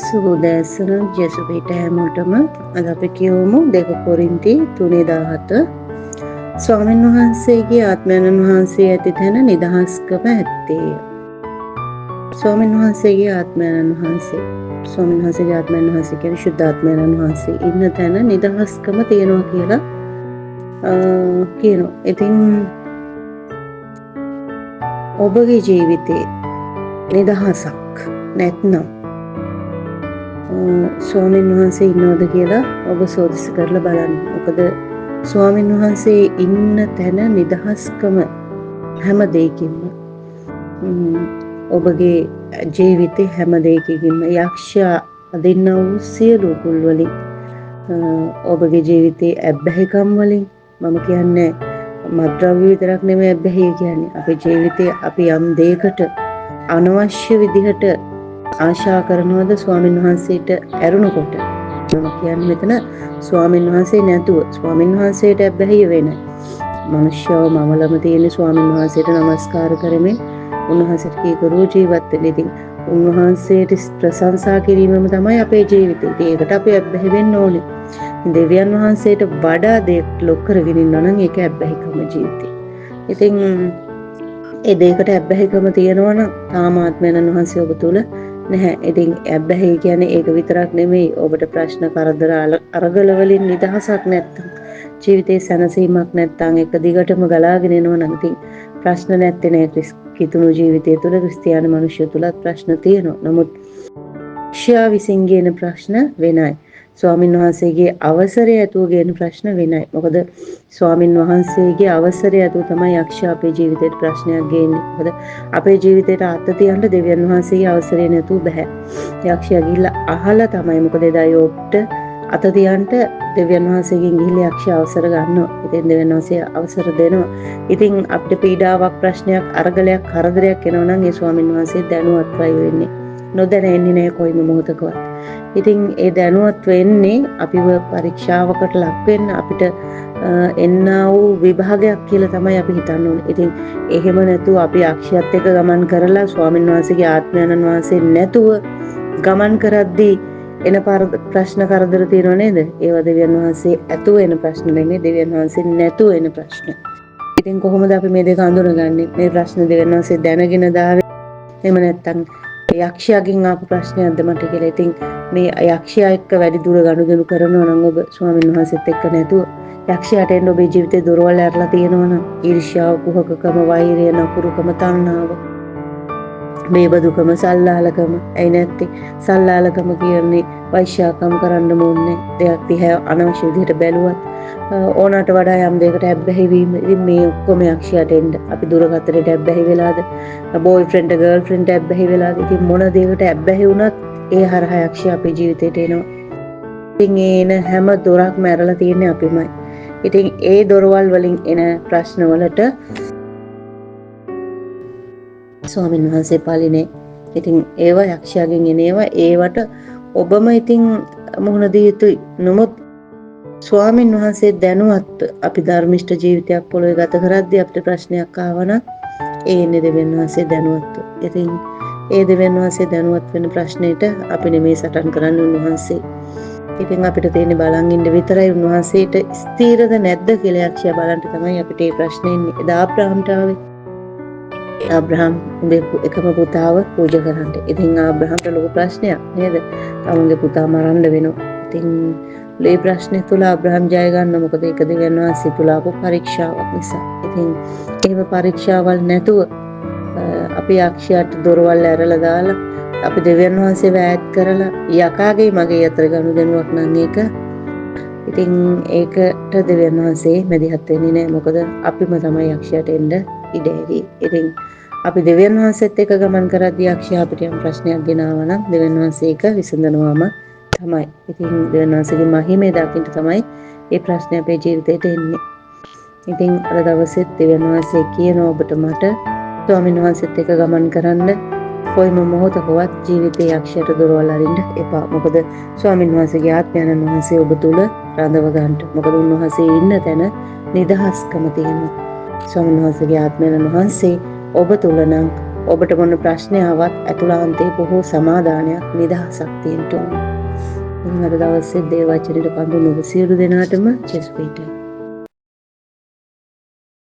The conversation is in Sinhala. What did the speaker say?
සුබෝදෑසන ජෙසුපිට හැමෝටම අද අපි කියවමු 2 කොරින්ති 3:17 ස්වාමීන් වහන්සේගේ ආත්මයන් වහන්සේ ඇති තැන නිදහස්කම ඇත්තේය. ස්වාමීන් වහන්සේගේ ආත්මයන් වහන්සේ කියන්නේ ශුද්ධාත්මයන් වහන්සේ ඉන්න තැන නිදහස්කම තියෙනවා කියලා කියනවා. ඉතින් ඔබගේ ජීවිතේ නිදහසක් නැත්නම් ස්වාමීන් වහන්සේ ඉන්නවද කියලා ඔබ සෝදිස කරලා බලන්න. මොකද ස්වාමීන් වහන්සේ ඉන්න තැන නිදහස්කම හැම දෙයකින්ම ඔබගේ ජීවිතේ හැම දෙයකින්ම යක්ෂයා අදින්න වූ සියලු කුල් වලින් ඔබගේ ජීවිතේ ඇබ්බැහිකම් වලින් මම කියන්නේ මත්ද්‍රව්‍ය විතරක් නෙමෙයි ඇබ්බැහිය කියන්නේ අපේ ජීවිතේ අපි යම් දෙයකට අනවශ්‍ය විදිහට ආශා කරනවද ස්වාමීන් වහන්සේට ඇරුණකොට මම කියන්නේ මෙතන ස්වාමීන් වහන්සේ නැතුව ස්වාමීන් වහන්සේට ඇබ්බැහිය වෙන්නේ මනුෂ්‍යව මමලම තියෙන ස්වාමීන් වහන්සේට নমස්කාර කරමින් උන්වහන්සේට කීකරු ජීවත් වෙන්න. ඉතින් උන්වහන්සේට ප්‍රශංසා කිරීමම තමයි අපේ ජීවිතේ. ඒකට අපි ඇබ්බැහි වෙන්න ඕනේ. දෙවියන් වහන්සේට වඩා දෙයක් ලොක් කරගෙන ඉන්නවා නම් ඒක ඇබ්බැහිකම ජීවිතේ. ඉතින් ඒ දෙයකට ඇබ්බැහිකම තියෙනවා නම් තාම ආත්මයන් වහන්සේ ඔබ තුල නැහැ. ඉතින් ඇබ්බැහි කියන්නේ ඒක විතරක් නෙමෙයි. ඔබට ප්‍රශ්න කරදර අරගල වලින් නිදහසක් නැත්තම් ජීවිතේ සැනසීමක් නැත්තම් එක දිගටම ගලාගෙන යනවා නම් ඉතින් ප්‍රශ්න නැත්තේ නෑ. කිතුණු ජීවිතය තුළ ක්‍රිස්තියානි මනුෂ්‍ය තුලත් ප්‍රශ්න තියෙනවා. නමුත් ශියා විසින් ගෙන ප්‍රශ්න වෙනයි. ස්වාමින් වහන්සේගේ අවසරය ඇතුව ගෙන ප්‍රශ්න වෙනයි. මොකද ස්වාමින් වහන්සේගේ අවසරය ඇතුව තමයි යක්ෂයා අපේ ජීවිතේට ප්‍රශ්නයක් ගේන්නේ. මොකද අපේ ජීවිතේට අත තියන්න දෙවියන් වහන්සේගේ අවසරය නැතුව බෑ. යක්ෂයා ගිහිල්ලා අහලා තමයි මොකද එදා යෝබ්ට අත තියන්න දෙවියන් වහන්සේගෙන් ගිහිල්ලා යක්ෂයා අවසර ගන්නවා. ඉතින් දෙවියන් වහන්සේ අවසර දෙනවා. ඉතින් අපිට පීඩාවක් ප්‍රශ්නයක් අරගලයක් කරදරයක් එනවා නම් ඒ ස්වාමින් වහන්සේ දැනුවත්වයි වෙන්නේ. නොදැන එන්නේ නැහැ කොයිම මොහොතකවත්. ඉතින් ඒ දැනුවත් වෙන්නේ අපිව පරීක්ෂාවකට ලක් වෙන්න අපිට එන්නා වූ විභාගයක් කියලා තමයි අපි හිතන්න ඕනේ. ඉතින් එහෙම නැතුව අපි අක්ෂයත් එක්ක ගමන් කරලා ස්වාමින් වහන්සේගේ ආත්මයන් වහන්සේ නැතුව ගමන් කරද්දී එන ප්‍රශ්න කරදර තියෙනව නේද? ඒවා දෙවියන් වහන්සේ ඇතුව එන ප්‍රශ්න නෙමෙයි දෙවියන් වහන්සේ නැතුව එන ප්‍රශ්න. ඉතින් කොහොමද අපි මේ දෙක අඳුරගන්නේ? මේ ප්‍රශ්න දෙවියන් වහන්සේ දැනගෙන දාවේ. එහෙම නැත්නම් යක්ෂයාගෙන් ආපු ප්‍රශ්නයක්ද මට කියලා. ඉතින් මේ යක්ෂයා එක්ක වැඩි දුර ගනුදෙනු කරනවා නම් ඔබ ස්වාමීන් වහන්සේත් එක්ක නැතුව යක්ෂයාට එන්න ඔබේ ජීවිතේ දොරවල් ඇරලා තියෙනවා නම් ඊර්ෂ්‍යාව, කුහකකම, වෛරය, නපුරුකම, තණ්හාව, මේබදුකම, සල්ලාලකම. ඇයි නැත්තේ? සල්ලාලකම කියන්නේ වෛශ්‍යාකම් කරන්න ඕනේ. දෙයක් දිහා අනවශ්‍ය විදිහට බැලුවත් ඕනට වඩා යම් දෙයකට ඇබ්බැහි වීම. ඉතින් මේ ඔක්කොම යක්ෂයාට එන්න අපි දුරකතරට ඇබ්බැහි වෙලාද? බෝයිෆ්‍රෙන්ඩ් ගර්ල්ෆ්‍රෙන්ඩ් ඇබ්බැහි වෙලාද? ඉතින් මොන දෙයකට ඇබ්බැහි වුණත් ඒ හරහා යක්ෂයා අපේ ජීවිතේට එනවා. ඉතින් එන හැම දොරක්ම ඇරලා තියෙන්නේ අපිමයි. ඉතින් ඒ දොරවල් වලින් එන ප්‍රශ්න වලට ස්වාමීන් වහන්සේ පාලිනේ. ඉතින් ඒවා යක්ෂයාගෙන් එන ඒවට ඔබම ඉතින් මුහුණ දී යුතුයි. නමුත් ස්වාමීන් වහන්සේ දැනුවත් අපි ධර්මිෂ්ඨ ජීවිතයක් පොළොවේ ගත කරද්දී අපිට ප්‍රශ්නයක් ආවනම් ඒ ඉන්නේ දෙවියන් වහන්සේ දැනුවත්. ඉතින් ඒ දෙවියන් වහන්සේ දැනුවත් වෙන ප්‍රශ්නෙට අපි නෙමෙයි සටන් කරන්නේ උන්වහන්සේ. ඉතින් අපිට තියෙන්නේ බලන් ඉන්න විතරයි. උන්වහන්සේට ස්ථීරද නැද්ද කියලා යක්ෂයා බලන්න තමයි අපිට මේ ප්‍රශ්නේ එන්නේ. එදා ආබ්‍රහම්ට ආවේ. ආබ්‍රහම් උඹේ එකම පුතාව පූජා කරන්න. ඉතින් ආබ්‍රහම්ට ලොකු ප්‍රශ්නයක් නේද? තමුන්ගේ පුතා මරන්න වෙනවා. ඉතින් මේ ප්‍රශ්නේ තුල ආබ්‍රහම් ජය ගන්න මොකද ඒක දෙවියන් වහන්සේ තුල ආපු පරීක්ෂාවක් නිසා. ඉතින් එහෙම පරීක්ෂාවල් නැතුව අපි යක්ෂයාට දොරවල් ඇරලා දාලා අපි දෙවියන් වහන්සේව ඈත් කරලා යකාගේ මගේ අතර ගනුදෙනුවක් නම් ඒක. ඉතින් ඒකට දෙවියන් වහන්සේ මැදිහත් වෙන්නේ නැහැ. මොකද අපිම තමයි යක්ෂයාට එන්න ඉඩ ඇරියේ. ඉතින් අපි දෙවියන් වහන්සේත් එක්ක ගමන් කරද්දී යක්ෂයා අපිට යම් ප්‍රශ්නයක් ගෙනාවා නම් දෙවියන් වහන්සේ ඒක විසඳනවාම තමයි. ඉතින් දෙවියන් වහන්සේගේ මහිමේ දකින්න තමයි මේ ප්‍රශ්නේ අපේ ජීවිතේට එන්නේ. ඉතින් අද දවසෙත් දෙවියන් වහන්සේ කියන ඔබට මට ස්වාමීන් වහන්සේත් එක්ක ගමන් කරන්න කොයිම මොහොතකවත් ජීවිතයේ යක්ෂයට දොරවල් අරින්න එපා. මොකද ස්වාමීන් වහන්සේගේ ආත්මයන් වහන්සේ ඔබ තුල රඳව ගන්න. මොකද උන්වහන්සේ ඉන්න තැන නිදහස්කම තියෙනවා. ස්වාමීන් වහන්සේගේ ආත්මයන් වහන්සේ ඔබ තුල නම් ඔබට මොන ප්‍රශ්නයවත් ඇතුළාන්තයේ බොහෝ සමාදානයක් නිදහසක් තියෙන්න ඕන. අද දවසේ දේ වචනෙට කඳුළු ඔබ සියලු දෙනාටම චෙස් වේටයි.